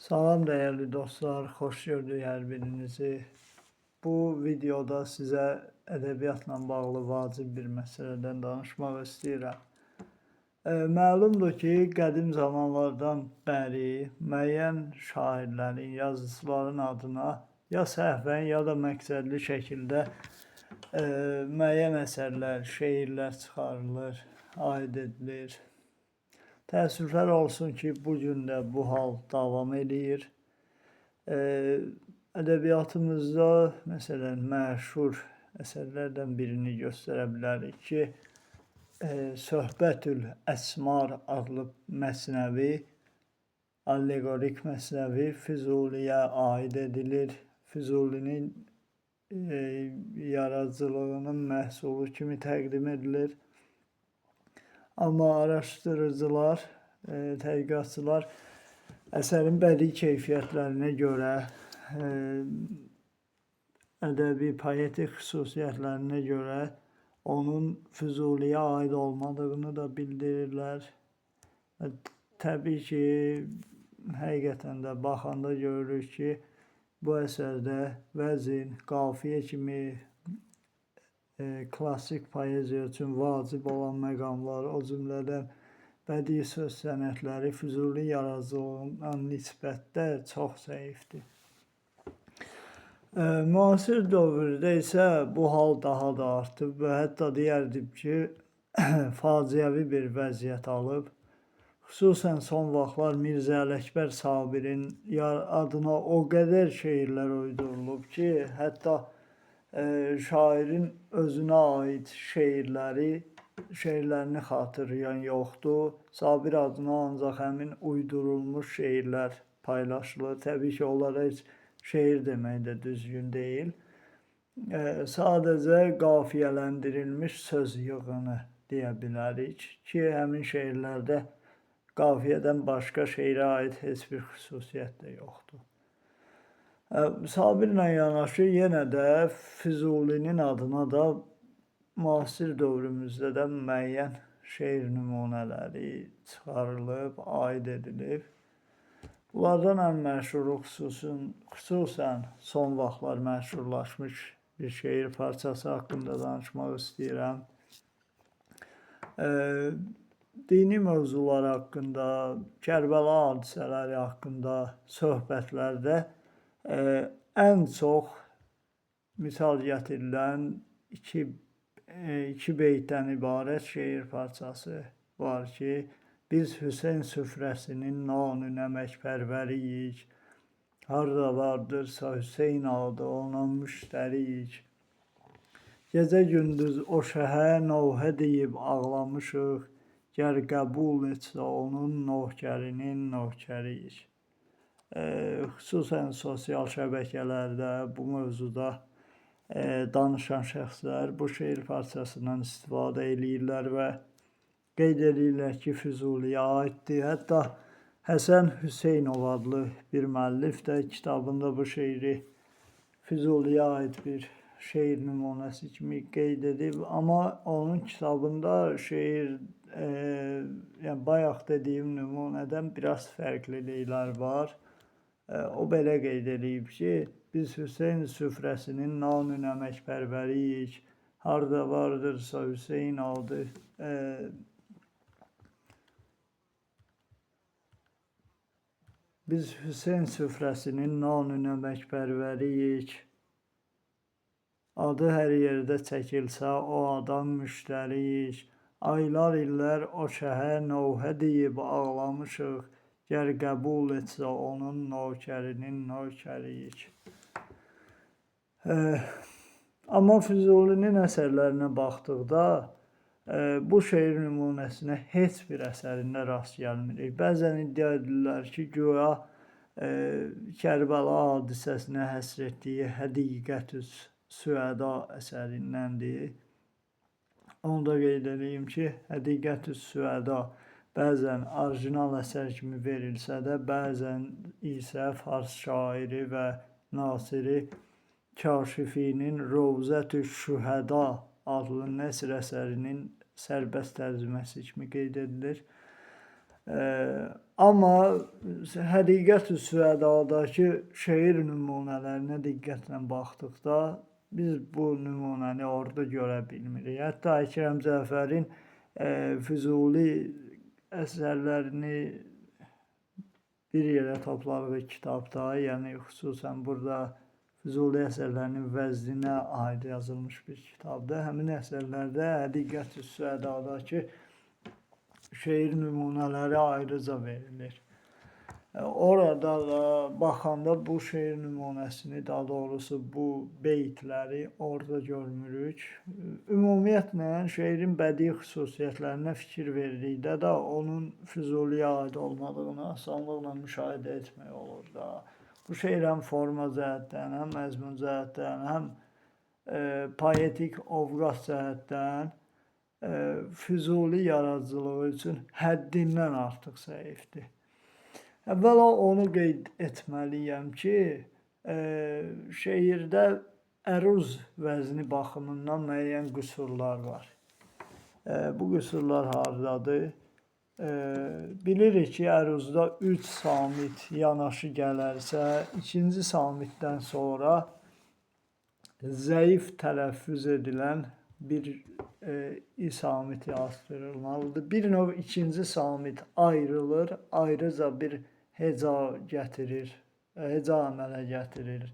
Salam değerli dostlar, xoş gördük hər birinizi. Bu videoda sizə ədəbiyyatla bağlı vacib bir məsələdən danışmaq istəyirəm. Məlumdur ki, qədim zamanlardan bəri müəyyən şairlərin, yazıçıların adına ya səhvən, ya da məqsədli şəkildə müəyyən əsərlər, şeirlər çıxarılır, aid edilir. Təəssüflər olsun ki, bu gün də bu hal davam edir. Ədəbiyyatımızda məsələn məşhur əsərlərdən birini göstərə bilərik ki, Söhbətül Əsmar adlı məsnəvi, alleqorik məsnəvi Füzuliyə aid edilir. Füzulinin yaradıcılığının məhsulu kimi təqdim edilir. Amma araşdırıcılar, tədqiqatçılar əsərin bədii keyfiyyətlərinə görə, ədəbi, poetik xüsusiyyətlərinə görə onun Füzuliyə aid olmadığını da bildirirlər. Təbii ki, həqiqətən də baxanda görürük ki, bu əsərdə vəzn, qafiyə kimi klassik poeziya üçün vacib olan məqamlar, o cümlədən bədii söz sənətləri Füzuli yaradıcılığına nisbətdə çox zəifdir. Müasir dövrdə isə bu hal daha da artıb və hətta deyərdim ki, faciəvi bir vəziyyət alıb. Xüsusən son vaxtlar Mirzə Ələkbər Sabirin adına o qədər şeirlər uydurulub ki, hətta şairin özünə aid şeirlərini xatırlayan yoxdur. Sabir adına ancaq həmin uydurulmuş şeirlər paylaşılır. Təbii ki, onlara heç şeir demək də düzgün deyil. Sadəcə qafiyələndirilmiş söz yığını deyə bilərik ki, həmin şeirlərdə qafiyədən başqa şeirə aid heç bir xüsusiyyət də yoxdur. Sabirlə yanaşı yenə də Füzulinin adına da müasir dövrümüzdə də müəyyən şeir nümunələri çıxarılıb, aid edilib. Bunlardan ən məşhuru xüsusən son vaxtlar məşhurlaşmış bir şeir parçası haqqında danışmaq istəyirəm. Dini mövzular haqqında, Kərbəla hadisələri haqqında söhbətlərdə ən çox misal gətirilən iki beytdən ibarət şeir parçası var ki, biz Hüseyn süfrəsinin nanü nəməkpərvəriyik, harda vardırsa Hüseyn adı ona müştəriyik. Gecə gündüz o şəhə novhə deyib ağlamışıq, gər qəbul etsə onun nökərinin nökəriyik. Xüsusən sosial şəbəkələrdə bu mövzuda danışan şəxslər bu şeir parçasından istifadə edirlər və qeyd edirlər ki, Füzuliyə aiddir. Hətta Həsən Hüseynov adlı bir müəllif də kitabında bu şeiri Füzuliyə aid bir şeir nümunəsi kimi qeyd edib. Amma onun kitabında şeir, yəni bayaq dediyim nümunədən biraz fərqliliklər var. O belə qeyd edib ki, biz Hüseyn süfrəsinin nanü nəməkpərvəriyik, harda vardırsa Hüseyn adı. Biz Hüseyn süfrəsinin nanü nəməkpərvəriyik, adı hər yerdə çəkilsə o adam müştəriyik. Aylar illər o şəhər novhə deyib ağlamışıq, gər qəbul etsə onun nökərinin nökəriyik. Amma Füzulinin əsərlərinə baxdıqda bu şeir nümunəsinə heç bir əsərində rast gəlmirik. Bəzən iddia edirlər ki, güya Kərbəla hadisəsinə həsr etdiyi Həqiqətüs Süəda əsərindəndir. Onu da qeyd edeyim ki, Həqiqətüs Süəda bəzən orijinal əsər kimi verilsə də, bəzən isə fars şairi və nasiri Kaşifinin Rovzətü Şühəda adlı nəsr əsərinin sərbəst tərcüməsi kimi qeyd edilir. Amma həqiqət-ü süədadakı şeir nümunələrinə diqqətlə baxdıqda biz bu nümunəni orada görə bilmirik. Hətta Əkrəm Cəfərin Füzuli əsərlərini bir yerə topladıq kitabda, yəni xüsusən burada Füzuli əsərlərinin vəzninə aid yazılmış bir kitabdır. Həmin əsərlərdə həqiqət-ü süədadakı şeir nümunələri ayrıca verilir. Orada da baxanda bu şeir nümunəsini, daha doğrusu bu beytləri orada görmürük. Ümumiyyətlə şeirin bədii xüsusiyyətlərinə fikir verdikdə də onun Füzuliyə aid olmadığını asanlıqla müşahidə etmək olur da. Bu şeir həm forma cəhətdən, həm məzmun cəhətdən, həm poetik ovqat cəhətdən Füzuli yaradıcılığı üçün həddindən artıq zəifdir. Əvvəla onu qeyd etməliyəm ki, şeirdə əruz vəzni baxımından müəyyən qüsurlar var. Bu qüsurlar hardadır? Bilirik ki, əruzda 3 samit yanaşı gələrsə, ikinci samitdən sonra zəif tələffüz edilən bir isamiti asdırılmalıdır. Bir növ ikinci samit ayrılır, ayrıca bir heca gətirir, heca əmələ gətirir.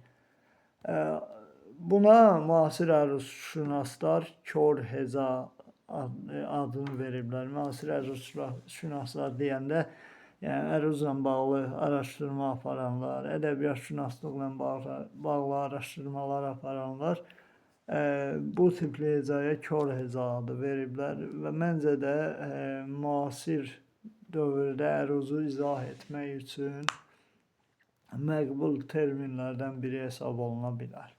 Buna müasir əruzşünaslar kör heca adını veriblər. Müasir əruzşünaslar deyəndə, yəni əruzla bağlı araşdırma aparanlar, ədəbiyyatşünaslıqla bağlı araşdırmalar aparanlar bu tipli hecaya kör heca adı veriblər və məncə də müasir dövrdə əruzu izah etmək üçün məqbul terminlərdən biri hesab oluna bilər.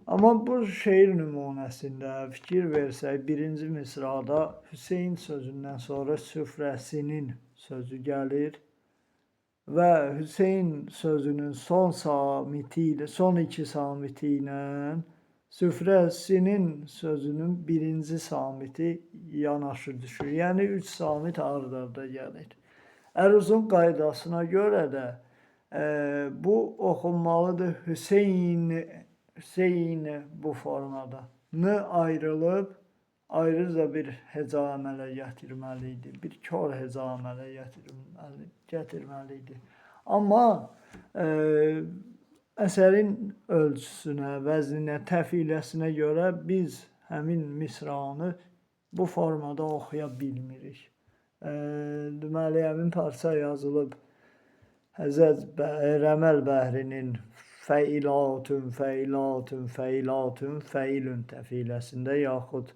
Amma bu şeir nümunəsində fikir versək, birinci misrada Hüseyn sözündən sonra süfrəsinin sözü gəlir və Hüseyn sözünün son iki samiti ilə süfrəsinin sözünün birinci samiti yanaşı düşür. Yəni 3 samit ard-arda gəlir. Əruzun qaydasına görə də bu oxunmalıdır Hüseyn bu formada. N ayrılıb ayrıca bir heca əmələ gətirməlidir. Bir kör heca əmələ gətirməlidir. Amma əsərin ölçüsünə, vəzninə, təfiləsinə görə biz həmin misranı bu formada oxuya bilmirik. Deməli, həmin parça yazılıb Həzəc Rəməl Bəhrinin fəilatun, fəilatun, fəilatun, fəilün təfiləsində yaxud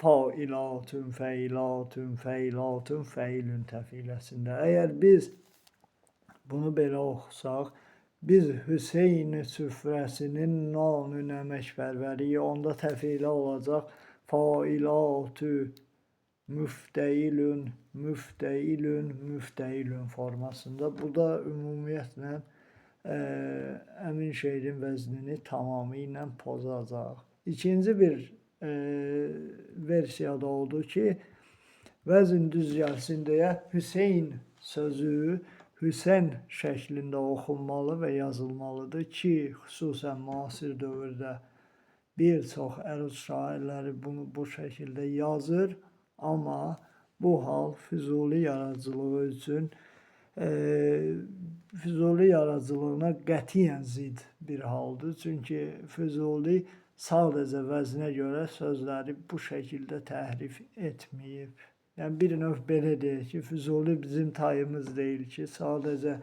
failatun, fəilatun, fəilatun, fəilün təfiləsində. Əgər biz bunu belə oxusaq, biz Hüseyn süfrəsinin nanun əməkpərvəriyi, onda təfilə olacaq failatü, müftəilün, müftəilün, müftəilün formasında. Bu da ümumiyyətlə əmin şeirin vəznini tamamilə pozacaq. İkinci bir versiyada odur ki, vəzn düz gəlsin deyə Hüseyn sözü Hüseyn şəklində oxunmalı və yazılmalıdır ki, xüsusən müasir dövrdə bir çox əruz şairləri bunu bu şəkildə yazır, amma bu hal Füzuli yaradıcılığı üçün Füzuli yaradıcılığına qətiyyən zidd bir haldır. Çünki Füzuli sadəcə vəznə görə sözləri bu şəkildə təhrif etməyib. Yəni bir növ belə deyək ki, Füzuli bizim tayımız deyil ki, sadəcə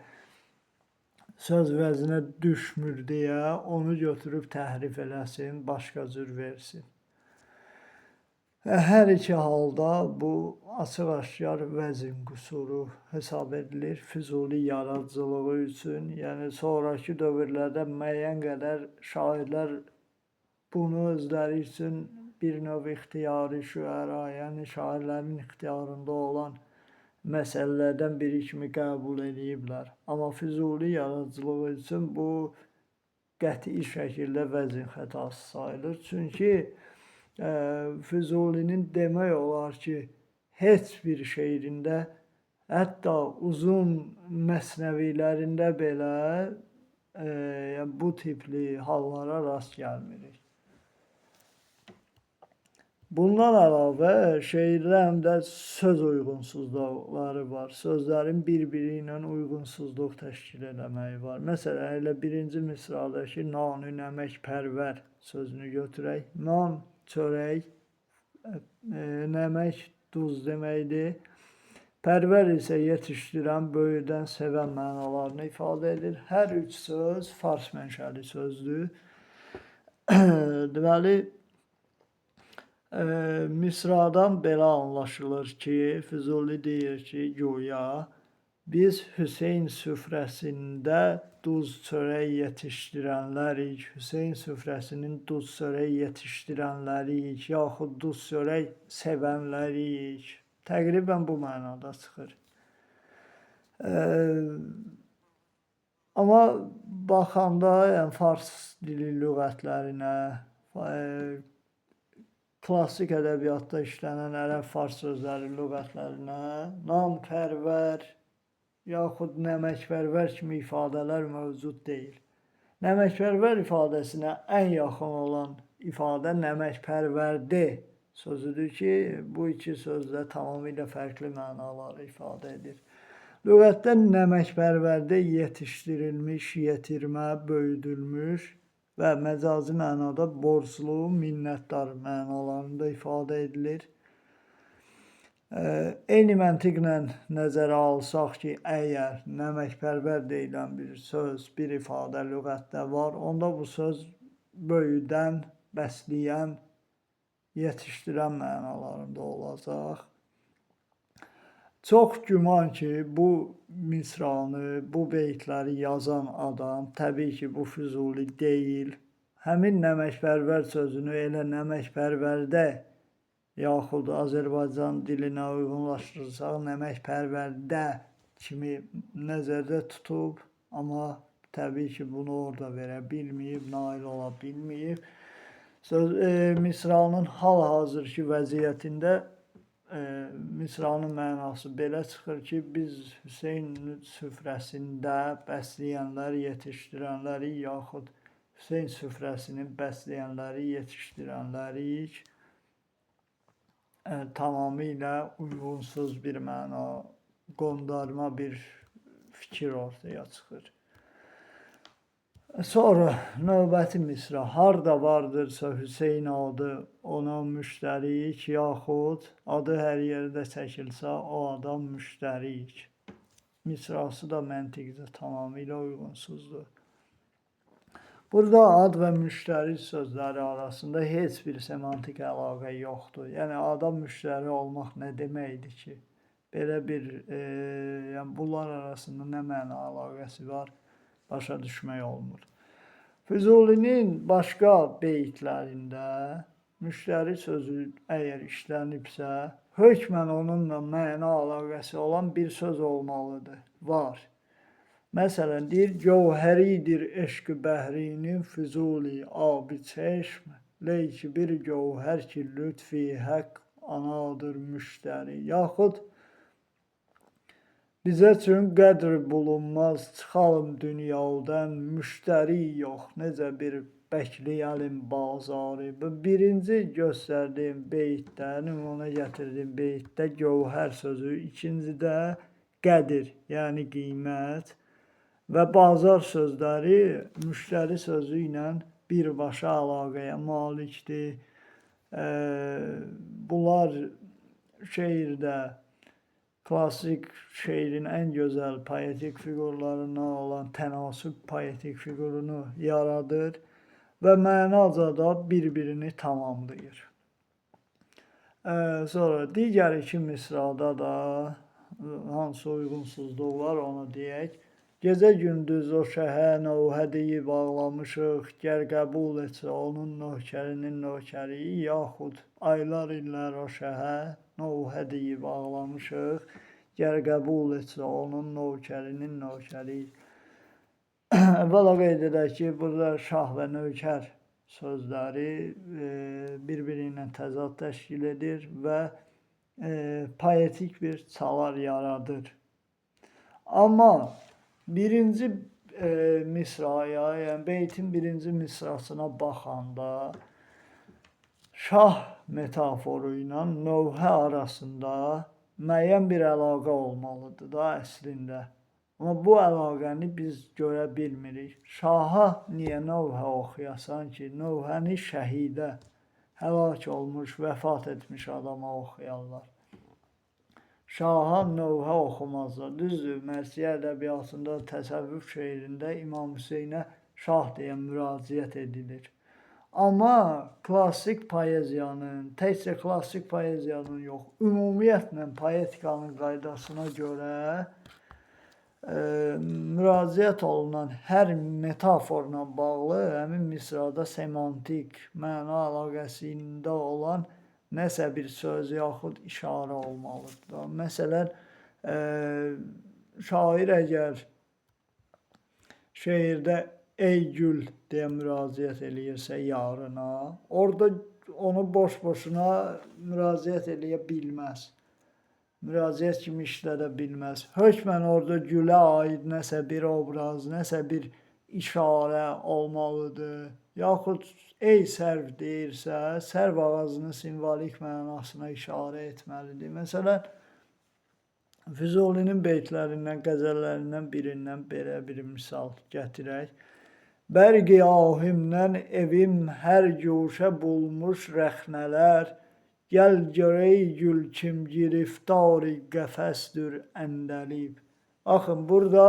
söz vəzinə düşmür deyə onu götürüb təhrif eləsin, başqa cür versin. Hər iki halda bu açıq-aşkar vəzn qüsuru hesab edilir Füzuli yaradıcılığı üçün. Yəni sonrakı dövrlərdə müəyyən qədər şairlər bunu özləri üçün bir növ ixtiyari şüəra, yəni şairlərin ixtiyarında olan məsələlərdən biri kimi qəbul ediblər. Amma Füzuli yaradıcılığı üçün bu qəti şəkildə vəzn xətası sayılır. Çünki Füzulinin demək olar ki, heç bir şeirində Hətta uzun məsnəvilərində belə bu tipli hallara rast gəlmirik. Bundan əlavə şeirdə həm də söz uyğunsuzluqları var. Sözlərin bir-biri ilə uyğunsuzluq təşkil eləməyi var. Məsələn, elə birinci misradakı nanü nəməkpərvər sözünü götürək. Nan çörək, nəmək duz deməkdir. Pərvər isə yetişdirən, böyüdən, sevən mənalarını ifadə edir. Hər üç söz fars mənşəli sözdür. Deməli, misradan belə anlaşılır ki, Füzuli deyir ki, güya biz Hüseyn süfrəsində duz çörək yetişdirənlərik, Hüseyn süfrəsinin duz çörək yetişdirənləriyik, yaxud duz çörək sevənləriyik. Təqribən bu mənada çıxır. Amma baxanda, yəni fars dili lüğətlərinə, klassik ədəbiyyatda işlənən ərəb-fars sözləri lüğətlərinə nanpərvər yaxud nəməkpərvər kimi ifadələr mövcud deyil. Nəməkpərvər ifadəsinə ən yaxın olan ifadə nəməkpərvərdi sözüdür ki, bu iki söz də tamamilə fərqli mənaları ifadə edir. Lüğətdə nəməkpərvərdə yetişdirilmiş, yetirmə, böyüdülmüş və məcazi mənada borclu, minnətdar mənalarında ifadə edilir. Eyni məntiqlə nəzərə alsaq ki, əgər nəməkpərvər deyilən bir söz, bir ifadə lüğətdə var, onda bu söz böyüdən, bəsləyən, yetişdirən mənalarında olacaq. Çox güman ki, bu misranı, bu beytləri yazan adam təbii ki, bu Füzuli deyil. Həmin nəməkpərvər sözünü elə nəməkpərvərdə yaxud Azərbaycan dilinə uyğunlaşdırsaq, nəməkpərvərdə kimi nəzərdə tutub, amma təbii ki, bunu orada verə bilməyib, nail ola bilməyib. Misranın hal-hazırki vəziyyətində misranın mənası belə çıxır ki, biz Hüseyn süfrəsində bəsləyənləri, yetişdirənləri, yaxud Hüseyn süfrəsinin bəsləyənləri, yetişdirənlərik. Tamamilə uyğunsuz bir məna, qondarma bir fikir ortaya çıxır. Sonra növbəti misra. Harda vardırsa Hüseyn adı ona müştərik, yaxud adı hər yerdə çəkilsə o adam müştərik. Misrası da məntiqcə tamamilə uyğunsuzdur. Burada ad və müştərik sözləri arasında heç bir semantik əlaqə yoxdur. Yəni adam müştəri olmaq nə deməkdir ki? Belə bir, yəni bunlar arasında nə məna əlaqəsi var? Başa düşmək olmur. Füzulinin başqa beytlərində müştəri sözü əgər işlənibsə, hökmən onunla məna əlaqəsi olan bir söz olmalıdır, var. Məsələn, deyir, gövhəridir eşq-i bəhrinin Füzuli abi çeşm, leyki bir gövhər ki lütfi haqq anadır müştəri. Yaxud bizə üçün qədr bulunmaz, çıxalım dünyadan, müştəri yox, necə bir bəkləyəlim bazarı. Bu birinci göstərdiyim beytdə, nümunə gətirdiyim beytdə gövhər sözü, ikincidə qədir, yəni qiymət və bazar sözləri müştəri sözü ilə birbaşa əlaqəyə malikdir. Bunlar şeirdə klassik şeirin ən gözəl poetik fiqurlarından olan tənasüb poetik fiqurunu yaradır və mənaca da bir-birini tamamlayır. Sonra digər iki misrada da hansı uyğunsuzluq var onu deyək. Gecə gündüz o şəhə növhə deyib ağlamışıq, gəl qəbul etsə onun nökərinin nökəri, yaxud aylar illər o şəhə növhə deyib ağlamışıq, gəl qəbul etsə onun nökərinin nökəri. Əvvəla qeyd edək ki, burada şah və nökər sözləri bir-biri ilə təzad təşkil edir və poetik bir çalar yaradır. Ama birinci misraya, yani beytin birinci misrasına baxanda şah metaforu ilə növhə arasında müəyyən bir əlaqə olmalıdır da əslində. Amma bu əlaqəni biz görə bilmirik. Şaha niyə növhə oxuyasan ki, növhəni şəhidə, həlak olmuş, vəfat etmiş adama oxuyarlar. Şaha növhə oxumazlar. Düzdür, mərsiyə ədəbiyyatında, təsəvvüf şeirində İmam Hüseynə şah deyə müraciət edilir. Amma klassik poeziyanın, təkcə klassik poeziyanın yox, ümumiyyətlə poetikanın qaydasına görə müraciət olunan hər metaforla bağlı həmin misrada semantik, məna əlaqəsində olan nəsə bir söz yaxud işarə olmalıdır. Məsələn, şair əgər şeirdə ey gül deyə müraciət eləyirsə yarına, orada onu boş-boşuna müraciət eləyə bilməz. Müraciət kimi işlədə bilməz. Hökmən orada gülə aid nəsə bir obraz, nəsə bir işarə olmalıdır. Yaxud ey sərv deyirsə, sərv ağacının simvolik mənasına işarə etməlidir. Məsələn, Füzulinin beytlərindən, qəzəllərindən birindən belə bir misal gətirək. Bərqi ahimdən evim hər guşə bulmuş rəxnələr, gəl görey gül kim giriftar-ı qəfəsdür əndəlib. Baxın, burada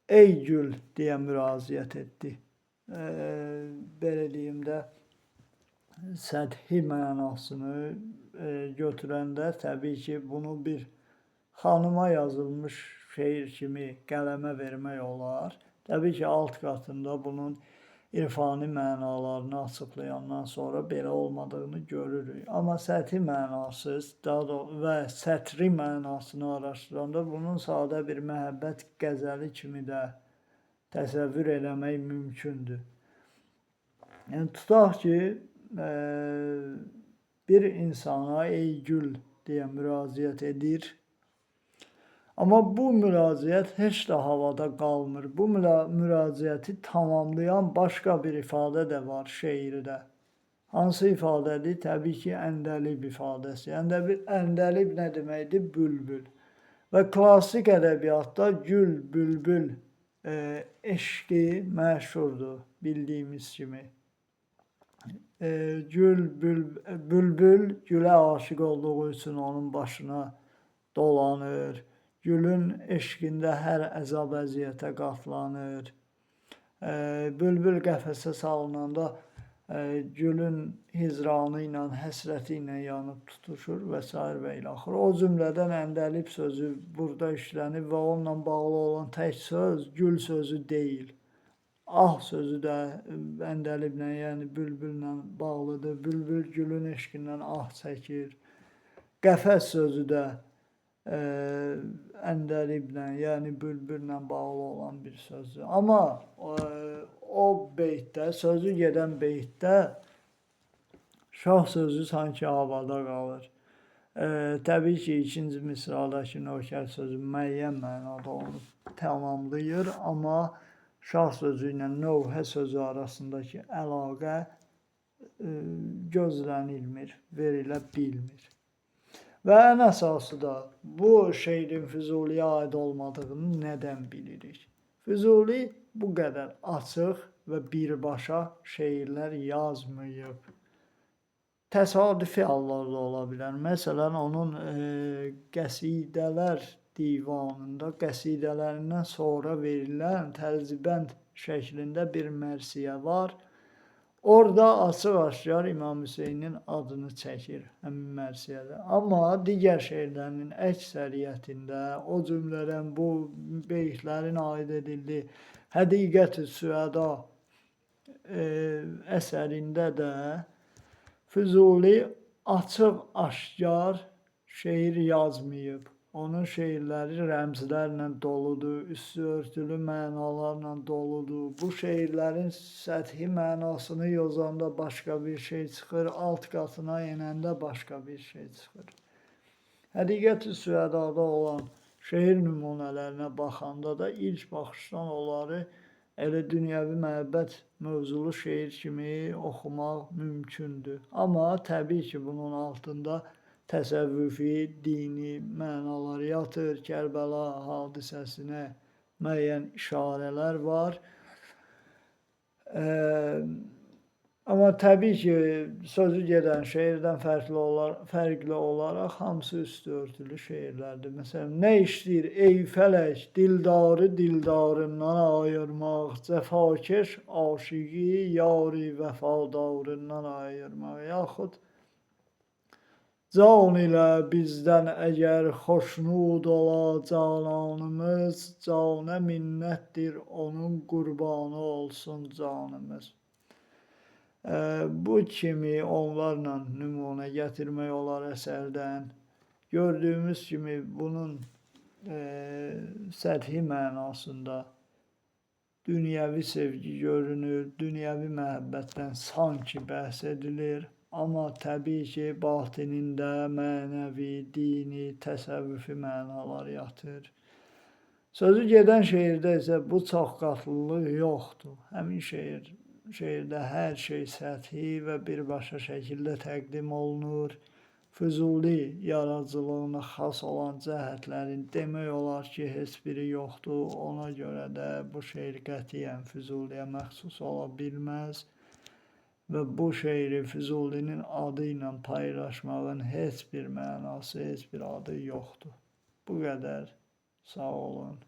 ey gül deyə müraciət etdi. Belə deyim də, səthi mənasını götürəndə təbii ki, bunu bir xanıma yazılmış şeir kimi qələmə vermək olar. Təbii ki, alt qatında bunun irfani mənalarını açıqlayandan sonra belə olmadığını görürük. Amma səthi mənasız və sətri mənasını araşdıranda bunun sadə bir məhəbbət qəzəli kimi də təsəvvür eləmək mümkündür. Yəni, tutaq ki, bir insana ey gül deyə müraciət edir. Amma bu müraciət heç də havada qalmır. Bu müraciəti tamamlayan başqa bir ifadə də var şeirdə. Hansı ifadədir? Təbii ki, əndəlib ifadəsi. Əndəlib nə deməkdir? Bülbül. Və klassik ədəbiyyatda gül, bülbül eşqi məşhurdur, bildiyimiz kimi. Bülbül gülə aşiq olduğu üçün onun başına dolanır. Gülün eşqində hər əzab-əziyyətə qatlanır. Bülbül qəfəsə salınanda gülün hicranı ilə, həsrəti ilə yanıb tutuşur və s. və ilə axır. O cümlədən əndəlib sözü burada işlənib və onunla bağlı olan tək söz gül sözü deyil. Ah sözü də əndəliblə, yəni bülbülla bağlıdır. Bülbül gülün eşqindən ah çəkir. Qəfəs sözü də əndəliblə, yəni bülbülla bağlı olan bir sözdür. Amma o beytdə, sözü gedən beytdə şah sözü sanki havada qalır. Təbii ki, ikinci misradakı nökər sözü müəyyən mənada onu tamamlayır, amma şah sözü ilə növhə sözü arasındakı əlaqə gözlənilmir, verilə bilmir. Və ən əsası da bu şeirin Füzuliyə aid olmadığını nədən bilirik? Füzuli bu qədər açıq və birbaşa şeirlər yazmayıb. Təsadüfi hallar da ola bilər. Məsələn, onun qəsidələr divanında qəsidələrindən sonra verilən tərzibənd şəklində bir mərsiyə var. Orada açıq-aşkar İmam Hüseynin adını çəkir həmin mərsiyədə. Amma digər şeirlərinin əksəriyyətində, o cümlədən bu beytlərin aid edildiyi Həqiqət-ü Süəda əsərində də Füzuli açıq-aşkar şeir yazmayıb. Onun şeirləri rəmzlərlə doludur, üstü örtülü mənalarla doludur. Bu şeirlərin səthi mənasını yozanda başqa bir şey çıxır, alt qatına enəndə başqa bir şey çıxır. Həqiqət-i Süədada olan şeir nümunələrinə baxanda da ilk baxışdan onları elə dünyəvi məhəbbət mövzulu şeir kimi oxumaq mümkündür. Amma təbii ki, bunun altında təsəvvüfi, dini mənalar yatır. Kərbəla hadisəsinə müəyyən işarələr var. Amma təbii ki, sözü gedən şeirdən fərqli olaraq hamısı üstü örtülü şeirlərdir. Məsələn, nə işləyir ey fələk, dildarı dildarından ayırmaq, cəfakeş aşiqi yari vəfadarından ayırmaq, yaxud can ilə bizdən əgər xoşnud ola cananımız, canə minnətdir onun qurbanı olsun canımız. Bu kimi onlarla nümunə gətirmək olar əsərdən. Gördüyümüz kimi bunun səthi mənasında dünyəvi sevgi görünür, dünyəvi məhəbbətdən sanki bəhs edilir. Amma təbii ki, batinində mənəvi, dini, təsəvvüfi mənalar yatır. Sözü gedən şeirdə isə bu çoxqatlılıq yoxdur. Həmin şeirdə hər şey səthi və birbaşa şəkildə təqdim olunur. Füzuli yaradıcılığına xas olan cəhətlərin demək olar ki, heç biri yoxdur. Ona görə də bu şeir qətiyyən Füzuliyə məxsus ola bilməz və bu şeiri Füzulinin adı ilə paylaşmağın heç bir mənası, heç bir adı yoxdur. Bu qədər. Sağ olun.